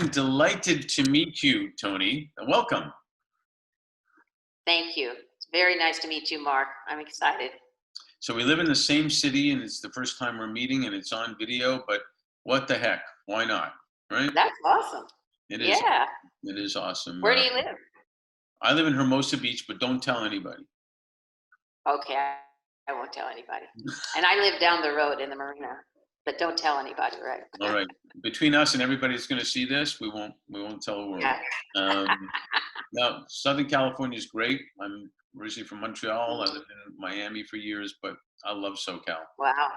I'm delighted to meet you, Toni. Welcome. Thank you. It's very nice to meet you, Mark. I'm excited. So we live in the same city, and it's the first time we're meeting, and it's on video. But what the heck? Why not? Right? That's awesome. It is. Yeah. It is awesome. Where do you live? I live in Hermosa Beach, but don't tell anybody. Okay, I won't tell anybody. And I live down the road in the marina, but don't tell anybody, right? All right. Between us and everybody that's going to see this, we won't tell the world. Yeah. Now, Southern California is great. I'm originally from Montreal. I lived in Miami for years, but I love SoCal. Wow.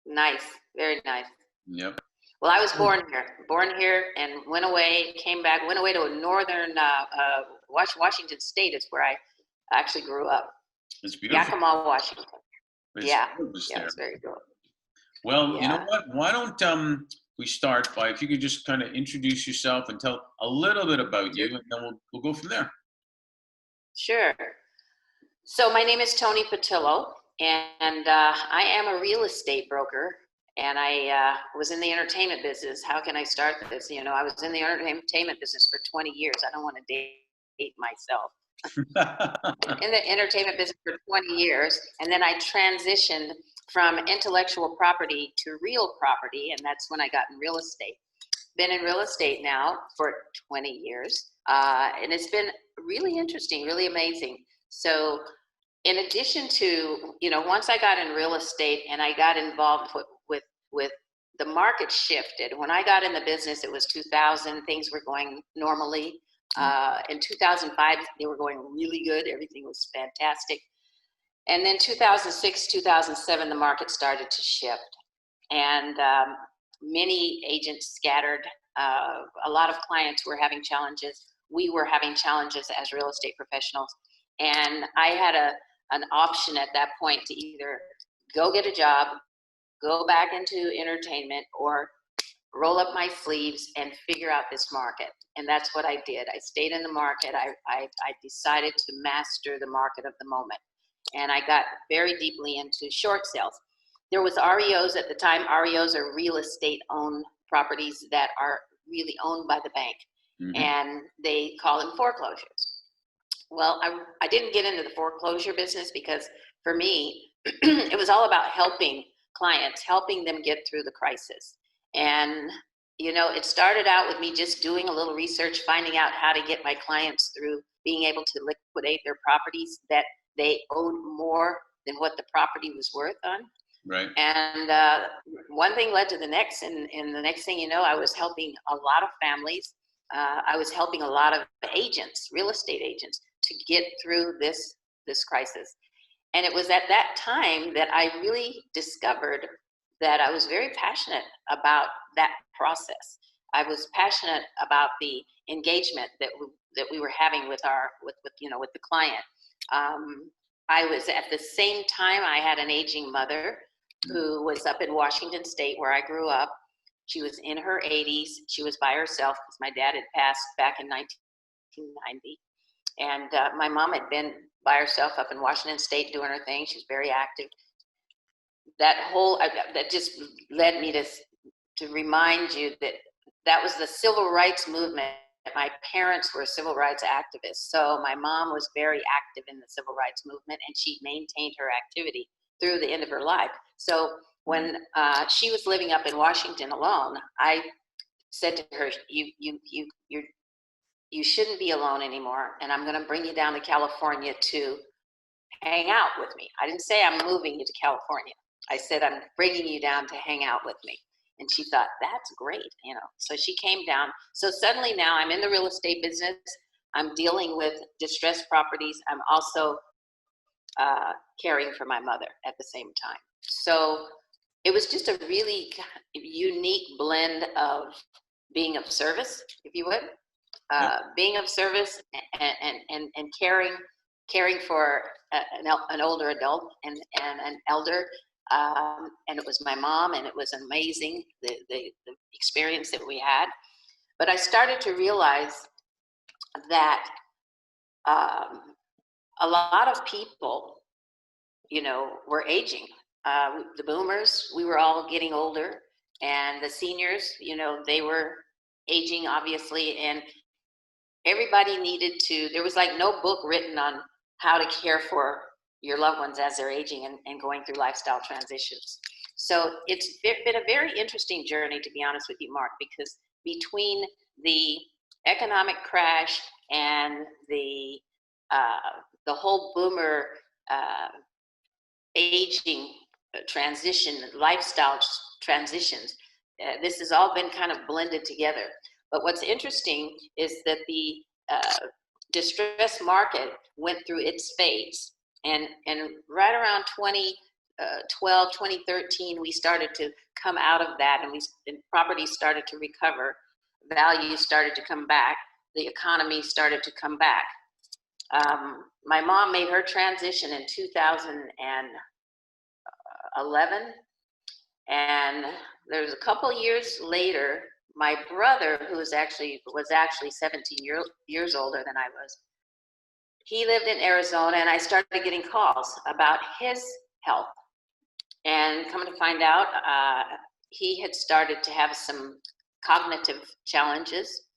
Nice. Very nice. Yep. Well, I was born here and went away, came back, went away to northern Washington State is where I actually grew up. It's beautiful. Yakima, Washington. It's Yeah, there. it's very cool. Well, you know what? Why don't we start by, if you could just kind of introduce yourself and tell a little bit about you, and then we'll go from there. Sure. So my name is Toni Patillo, and I am a real estate broker, and I was in the entertainment business. How can I start this? You know, I was in the entertainment business for 20 years. I don't want to date myself. In the entertainment business for 20 years, and then I transitioned from intellectual property to real property, and that's when I got in real estate. Been in real estate now for 20 years, and it's been really interesting, really amazing. So in addition to, you know, once I got in real estate and I got involved with the market shifted. When I got in the business, it was 2000, things were going normally. In 2005, they were going really good. Everything was fantastic. And then 2006, 2007, the market started to shift. And many agents scattered. A lot of clients were having challenges. We were having challenges as real estate professionals. And I had an option at that point to either go get a job, go back into entertainment, or roll up my sleeves and figure out this market. And that's what I did. I stayed in the market. I decided to master the market of the moment. And I got very deeply into short sales. There was REOs at the time. REOs are real estate owned properties that are really owned by the bank. Mm-hmm. And they call them foreclosures. Well, I didn't get into the foreclosure business because for me, it was all about helping clients, helping them get through the crisis. And, you know, it started out with me just doing a little research, finding out how to get my clients through being able to liquidate their properties that they owed more than what the property was worth on. Right. And one thing led to the next. And the next thing you know, I was helping a lot of families. I was helping a lot of agents, real estate agents, to get through this crisis. And it was at that time that I really discovered that I was very passionate about that process. I was passionate about the engagement that we were having with the client. I was at the same time, I had an aging mother who was up in Washington State where I grew up. She was in her 80s. She was by herself because my dad had passed back in 1990. And my mom had been by herself up in Washington State doing her thing. She was very active. That just led me to remind you that was the civil rights movement. My parents were civil rights activists. So my mom was very active in the civil rights movement, and she maintained her activity through the end of her life. So when she was living up in Washington alone, I said to her, you shouldn't be alone anymore, and I'm going to bring you down to California to hang out with me. I didn't say I'm moving you to California. I said I'm bringing you down to hang out with me. And she thought, that's great, you know. So she came down. So suddenly now I'm in the real estate business. I'm dealing with distressed properties. I'm also caring for my mother at the same time. So it was just a really unique blend of being of service, if you would. Being of service and caring for an older adult and an elder, and it was my mom, and it was amazing the experience that we had. But I started to realize that a lot of people, you know, were aging. The boomers, we were all getting older, and the seniors, you know, they were aging, obviously, and everybody needed to, there was like no book written on how to care for your loved ones as they're aging and going through lifestyle transitions. So it's been a very interesting journey, to be honest with you, Mark, because between the economic crash and the whole boomer uh, aging transition, lifestyle transitions, this has all been kind of blended together. But what's interesting is that the distress market went through its phase. And right around 2012, 2013, we started to come out of that, and properties started to recover. Values started to come back. The economy started to come back. My mom made her transition in 2011, and there's a couple years later, my brother, who was actually 17 years older than I was, he lived in Arizona, and I started getting calls about his health. And come to find out, he had started to have some cognitive challenges.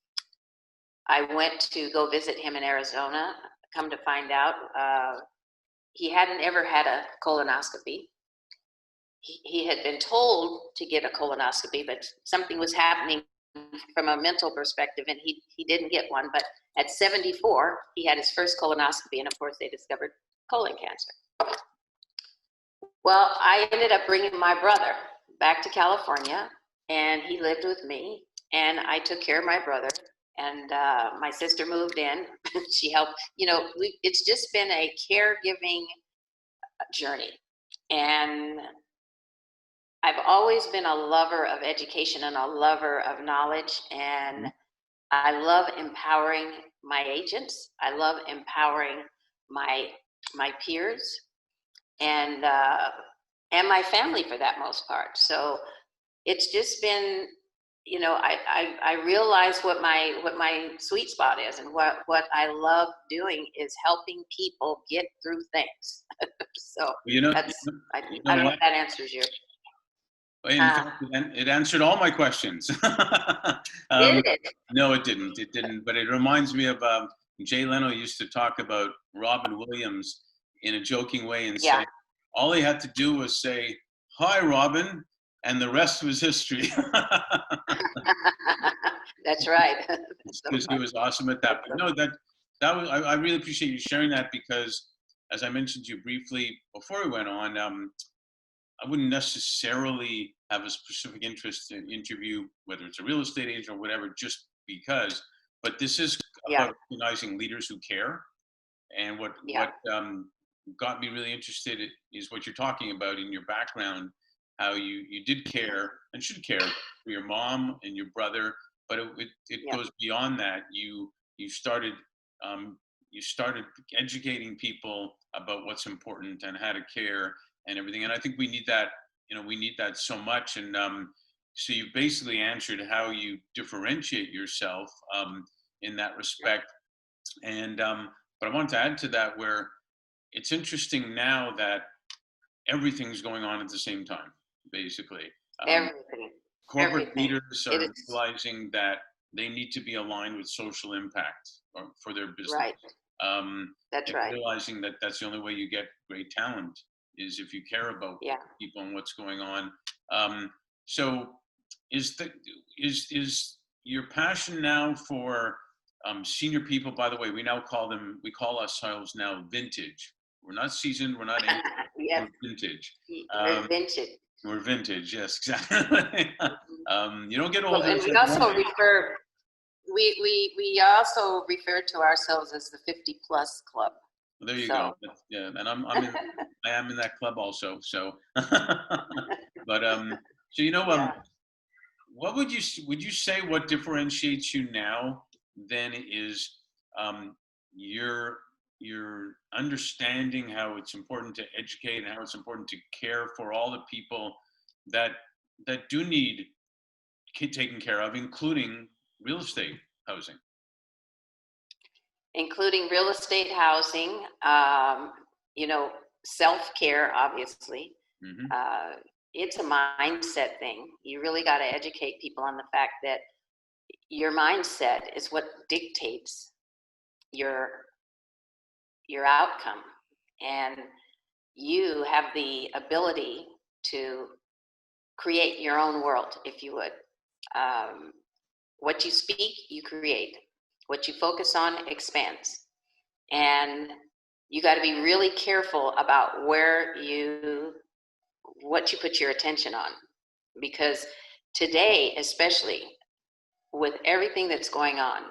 I went to go visit him in Arizona. Come to find out, he hadn't ever had a colonoscopy. He had been told to get a colonoscopy, but something was happening from a mental perspective, and he didn't get one. But at 74, he had his first colonoscopy, and of course, they discovered colon cancer. Well, I ended up bringing my brother back to California, and he lived with me, and I took care of my brother. And my sister moved in. She helped. It's just been a caregiving journey. And I've always been a lover of education and a lover of knowledge, and I love empowering my agents. I love empowering my peers, and my family, for that most part. So it's just been, I realize what my sweet spot is, and what I love doing is helping people get through things. So that's, I don't know if that answers your. In fact, it answered all my questions. Did it? No, it didn't. It didn't. But it reminds me of Jay Leno used to talk about Robin Williams in a joking way and say, all he had to do was say, "Hi, Robin," and the rest was history. That's right. Because he was awesome at that. But no, that was, I really appreciate you sharing that, because as I mentioned to you briefly before we went on, I wouldn't necessarily have a specific interest in interview, whether it's a real estate agent or whatever, just because. But this is about recognizing leaders who care. And what got me really interested is what you're talking about in your background, how you did care and should care for your mom and your brother, but it goes beyond that. You started educating people about what's important and how to care and everything. And I think we need that. We need that so much. And so you've basically answered how you differentiate yourself in that respect. And but I want to add to that, where it's interesting now that everything's going on at the same time, basically. Everything. Corporate leaders are realizing that they need to be aligned with social impact for their business. Right. That's right. Realizing that that's the only way you get great talent, is if you care about people and what's going on. So is your passion now for senior people? By the way, we call ourselves now vintage. We're not seasoned, we're not ancient, we're vintage. We're vintage. We're vintage, yes, exactly. You don't get older. And we also also refer to ourselves as the 50 plus club. Well, there you go. Yeah, and I am in that club also. So, but so what would you say what differentiates you now then is your understanding how it's important to educate and how it's important to care for all the people that do need taken care of, including real estate housing. Including real estate housing, self-care, obviously. Mm-hmm. It's a mindset thing. You really got to educate people on the fact that your mindset is what dictates your your outcome, and you have the ability to create your own world, if you would. Um, what you speak, you create. What you focus on expands. And you got to be really careful about what you put your attention on. Because today, especially with everything that's going on,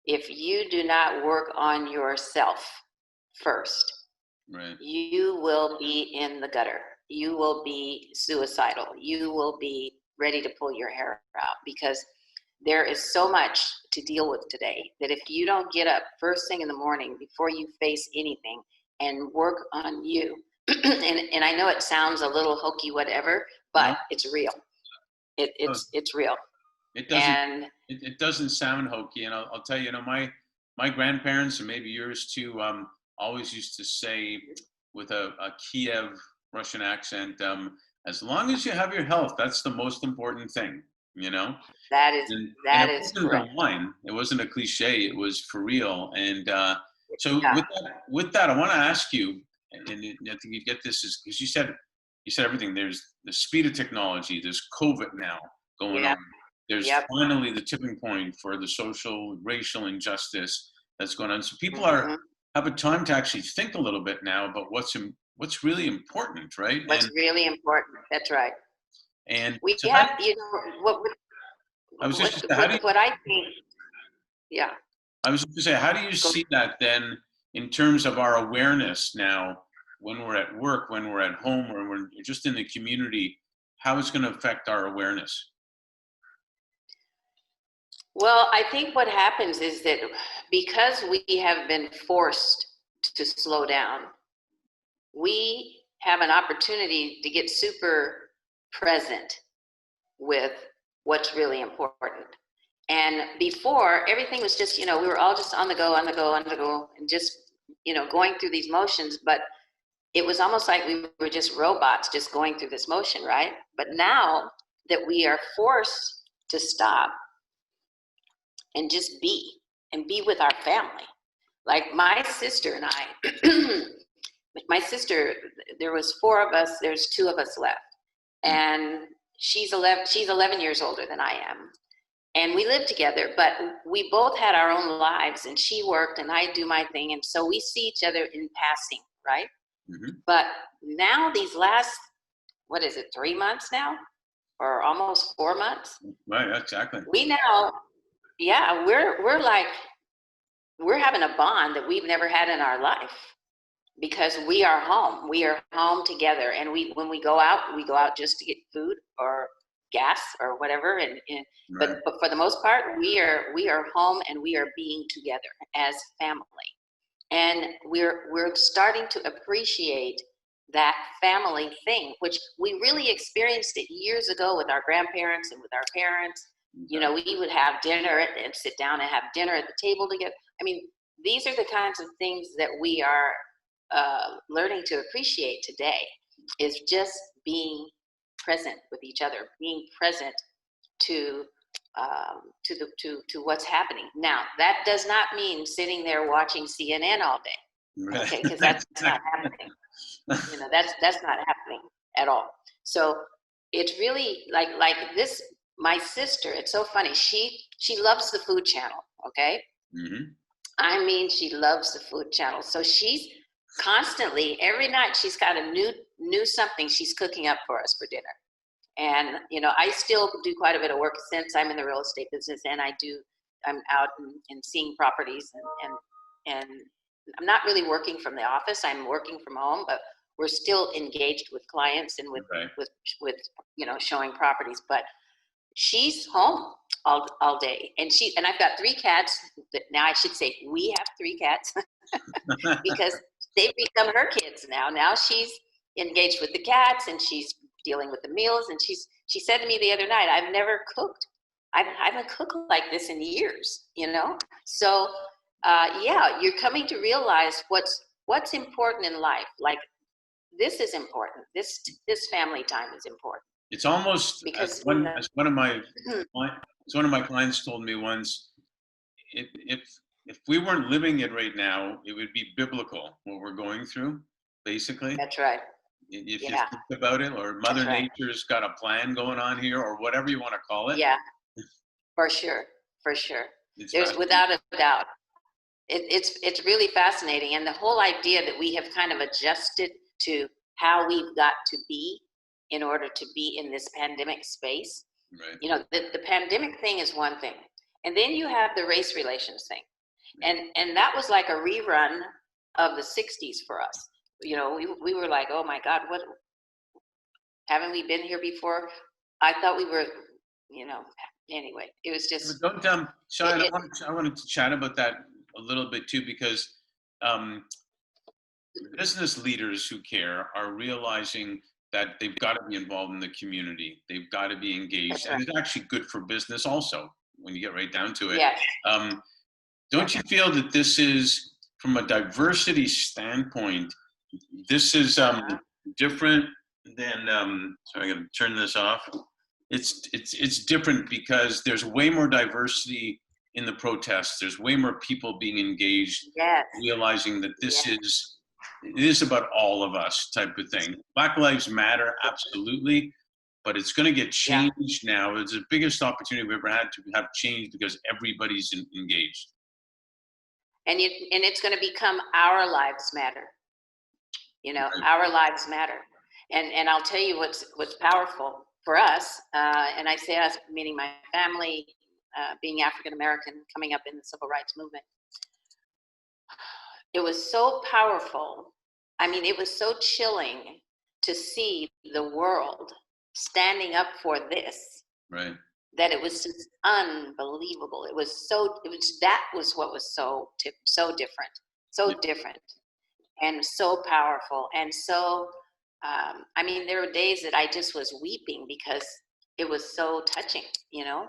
if you do not work on yourself first, Right. you will be in the gutter. You will be suicidal. You will be ready to pull your hair out, because there is so much to deal with today that if you don't get up first thing in the morning before you face anything and work on you, and I know it sounds a little hokey, whatever, but No, it's real. no, It's real. it doesn't. And It doesn't sound hokey, and I'll tell you, my grandparents and maybe yours too, always used to say with a Kiev Russian accent, as long as you have your health, that's the most important thing, you know. that is And that it is wasn't a correct. line, it wasn't a cliche, it was for real. And so Yeah, with that, I want to ask you, and I think you get this is because you said everything. There's the speed of technology. There's COVID now going yeah, on. There's yep. finally the tipping point for the social, racial injustice that's going on. So people are Hmm. have a time to actually think a little bit now about what's really important, right? What's really important. That's right. And We so how have, I was just gonna say, what I think. Yeah. I was just gonna say, how do you Go. see that then in terms of our awareness now when we're at work, when we're at home, or when we're just in the community, how it's going to affect our awareness? Well, I think what happens is that because we have been forced to slow down, we have an opportunity to get super present with what's really important. And before, everything was just, we were all just on the go, on the go, on the go, and just, going through these motions. But it was almost like we were just robots just going through this motion, right? But now that we are forced to stop and just be and be with our family. Like my sister and I, my sister, there was four of us, there's two of us left. And she's 11 years older than I am. And we lived together, but we both had our own lives, and she worked and I do my thing. And so we see each other in passing, right? Hmm. But now these last, what is it, 3 months now? Or almost 4 months? Right, exactly. We now, yeah, we're like, we're having a bond that we've never had in our life, because we are home. We are home together, and when we go out just to get food or gas or whatever. And Right. but for the most part, we are home, and we are being together as family, and we're starting to appreciate that family thing, which we really experienced it years ago with our grandparents and with our parents. Exactly. We would have dinner and sit down and have dinner at the table together. I mean, these are the kinds of things that we are learning to appreciate today, is just being present with each other, being present to to what's happening. Now, that does not mean sitting there watching CNN all day, Right. okay? Because that's not happening. That's not happening at all. So it's really like this. My sister, it's so funny. She loves the Food Channel. Okay, Hmm. I mean, she loves the Food Channel. So she's constantly, every night, she's got a new something she's cooking up for us for dinner. And I still do quite a bit of work since I'm in the real estate business, and I'm out and seeing properties, and I'm not really working from the office. I'm working from home, but we're still engaged with clients and with Right. with with showing properties. But she's home all day, and I've got three cats. Now I should say we have three cats because they've become her kids now. Now she's engaged with the cats, and she's dealing with the meals. And she said to me the other night, "I've never cooked. I haven't cooked like this in years." So yeah, you're coming to realize what's important in life. Like, this is important. This family time is important. It's almost because as one of my clients told me once, if if we weren't living it right now, it would be biblical what we're going through, basically. that's right. If you Yeah, think about it, or that's Mother right. Nature's got a plan going on here, or whatever you want to call it. Yeah, for sure, for sure. It's There's fascinating. without a doubt. It's really fascinating, and the whole idea that we have kind of adjusted to how we've got to be in order to be in this pandemic space. Right. You know, the pandemic thing is one thing, and then you have the race relations thing, and that was like a rerun of the '60s for us. You know, we were like, oh my God, what, haven't we been here before? I thought we were, you know. Anyway, it was But just don't Sean, it, I wanted to chat about that a little bit too, because um, business leaders who care are realizing that they've got to be involved in the community. They've got to be engaged, that's and right. it's actually good for business also when you get right down to it. Yes, Um, don't you feel that this is, from a diversity standpoint, this is uh-huh. different than? Sorry, I got to turn this off. It's different because there's way more diversity in the protests. There's way more people being engaged, Yes, realizing that yes, it is about all of us type of thing. Black Lives Matter, absolutely, but it's going to get yeah. changed now. It's the biggest opportunity we've ever had to have change because everybody's engaged. And it's going to become our lives matter. You know, Right. our lives matter. And I'll tell you what's powerful for us, and I say us meaning my family, being African American, coming up in the civil rights movement. It was so powerful. I mean, it was so chilling to see the world standing up for this, Right. that it was just unbelievable. It was so, it was, that was what was so different, Yeah. so different, and so powerful. And so, I mean, there were days that I just was weeping because it was so touching, you know?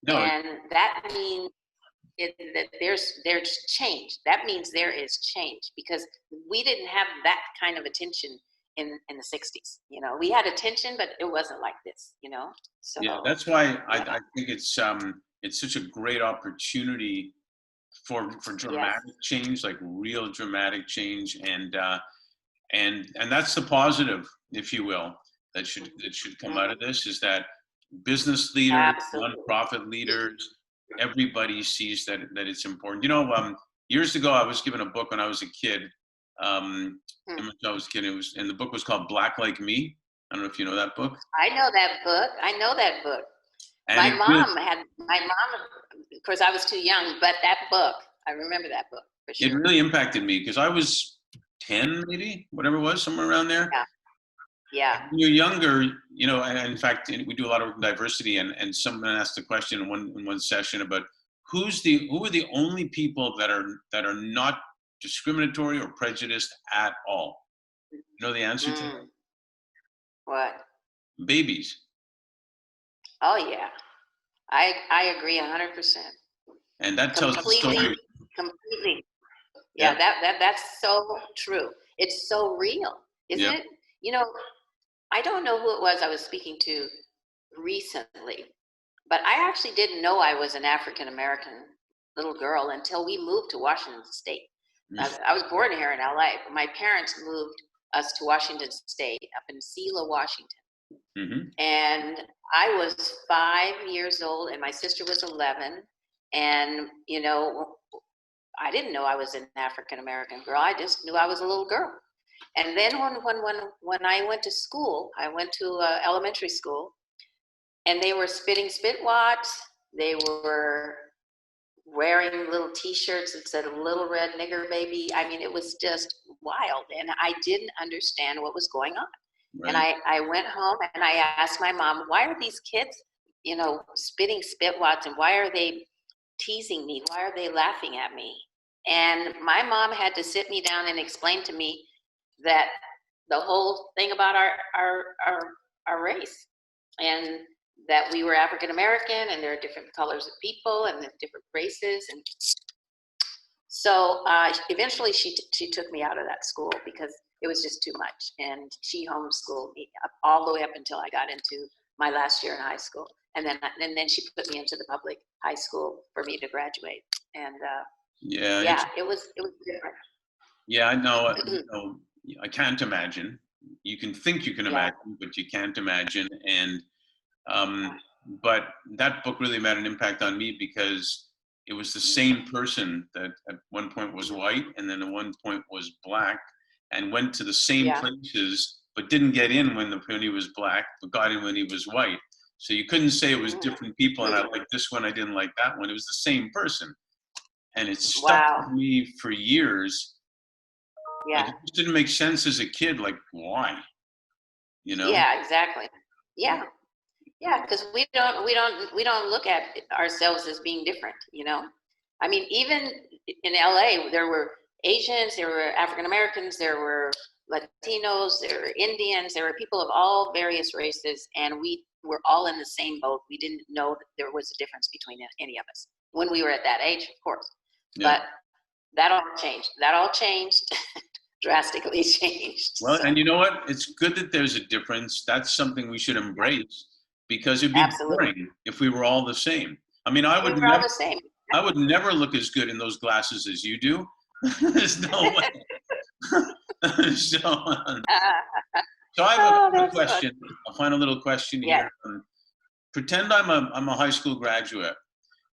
No. And that means that there's change. That means there is change, because we didn't have that kind of attention in the '60s. You know, we had attention, but it wasn't like this. You know, Yeah. so That's why yeah, I think it's such a great opportunity for yes, dramatic change, like real dramatic change, and that's the positive, if you will, that should come out mhm, of this, is that business leaders, absolutely. nonprofit leaders, everybody sees that it's important. You know, years ago I was given a book when I was a kid. Um, Hmm. when I was a kid, and the book was called Black Like Me. I don't know if you know that book. I know that book. I know that book. And My it really, mom had my mom. Of course, I was too young, but that book, I remember that book for it sure. really impacted me because I was 10, maybe, whatever it was, somewhere around there. Yeah, yeah. When you're younger, you know, and in fact, we do a lot of work in diversity, and someone asked a question in one session about who are the only people that are not discriminatory or prejudiced at all. You know the answer to that? Mm, what? Babies. Oh yeah, I agree 100%. And that tells the Completely, story. completely. Yeah, Yeah, that's so true. It's so real, isn't yeah. it? You know, I don't know who it was I was speaking to recently, but I actually didn't know I was an African American little girl until we moved to Washington State. I was born here in LA, but my parents moved us to Washington State, up in Selah, Washington. Mm-hmm. And I was 5 years old, and my sister was 11. And, you know, I didn't know I was an African American girl. I just knew I was a little girl. And then when I went to school, I went to elementary school, and they were spitting spit wads. They were wearing little T-shirts that said "Little Red Nigger Baby." I mean, it was just wild, and I didn't understand what was going on. And Right. I went home and I asked my mom, "Why are these kids, you know, spitting spit wads, and why are they teasing me? Why are they laughing at me?" And my mom had to sit me down and explain to me that the whole thing about our race, and that we were African American, and there are different colors of people and there's different races. And so eventually she took me out of that school, because it was just too much. And she homeschooled me all the way up until I got into my last year in high school. And then she put me into the public high school for me to graduate. And Yeah, it was different. yeah, I know. I can't imagine. You can think you can Yeah, imagine, but you can't imagine. And but that book really made an impact on me because it was the same person that at one point was white and then at one point was black and went to the same yeah, places but didn't get in when he was black but got in when he was white. So you couldn't say it was different people and I liked this one, I didn't like that one. It was the same person. And it stuck wow, with me for years. Like yeah, it just didn't make sense as a kid. Like why? You know? yeah, exactly, yeah, yeah, because we don't look at ourselves as being different, you know. I mean, even in LA, there were Asians, there were African Americans, there were Latinos, there were Indians, there were people of all various races, and we were all in the same boat. We didn't know that there was a difference between any of us when we were at that age, of course. Yeah. But that all changed. That all changed, drastically changed. Well, So and you know what? It's good that there's a difference. That's something we should embrace because it'd be absolutely, boring if we were all the same. I mean, we were all the same. I would never look as good in those glasses as you do. There's no way. So I have Oh, a that's fun. question, a final little question Yeah. here. Pretend I'm a high school graduate,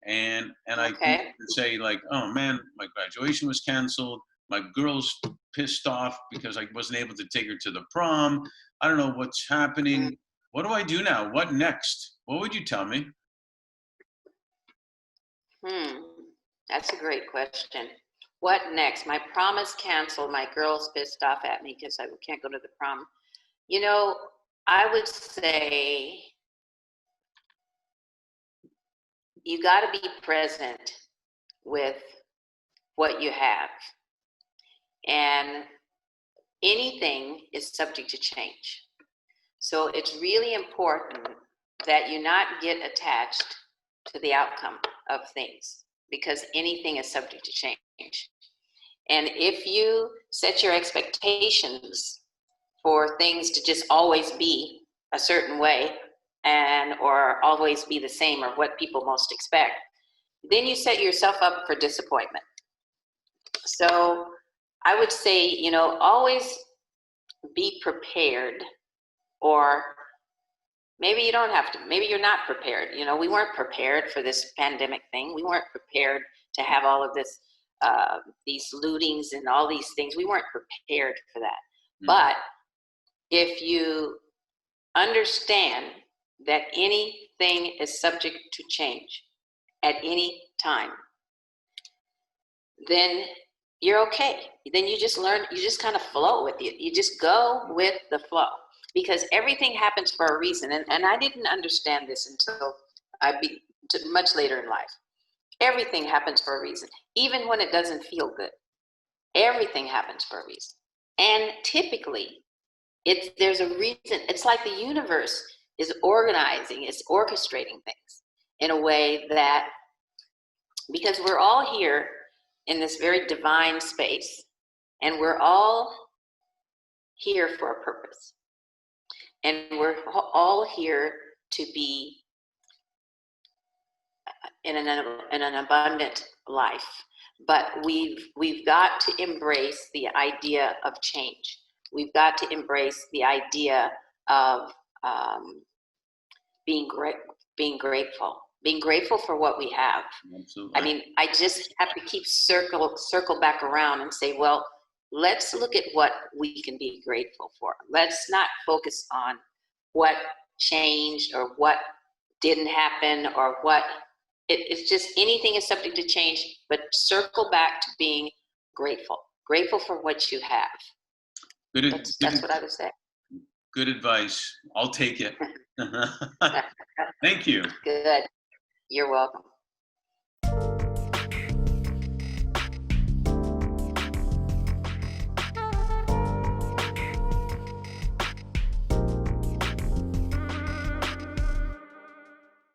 and I can Okay. say like, oh man, my graduation was canceled. My girl's pissed off because I wasn't able to take her to the prom. I don't know what's happening. What do I do now? What next? What would you tell me? Hmm. That's a great question. What next? My prom is canceled. My girl's pissed off at me because I can't go to the prom. You know, I would say you got to be present with what you have. And anything is subject to change. So it's really important that you not get attached to the outcome of things because anything is subject to change. And if you set your expectations for things to just always be a certain way or always be the same or what people most expect, then you set yourself up for disappointment. So I would say, always be prepared, or maybe you don't have to, maybe you're not prepared. We weren't prepared for this pandemic thing. We weren't prepared to have all of this, these lootings and all these things. We weren't prepared for that. But if you understand that anything is subject to change at any time, then you're okay. Then you just learn, you just kind of flow with it. You just go with the flow because everything happens for a reason. And I didn't understand this until much later in life. Everything happens for a reason, even when it doesn't feel good. Everything happens for a reason. And typically, there's a reason. It's like the universe is organizing, it's orchestrating things in a way that, because we're all here in this very divine space, and we're all here for a purpose. And we're all here to be in an abundant life. But we've got to embrace the idea of change. We've got to embrace the idea of being grateful for what we have. Absolutely. I mean, I just have to keep circle back around and say, well, let's look at what we can be grateful for. Let's not focus on what changed or what didn't happen or what. It's just anything is subject to change, but circle back to being grateful for what you have. That's what I would say. Good advice. I'll take it. Thank you. Good. You're welcome.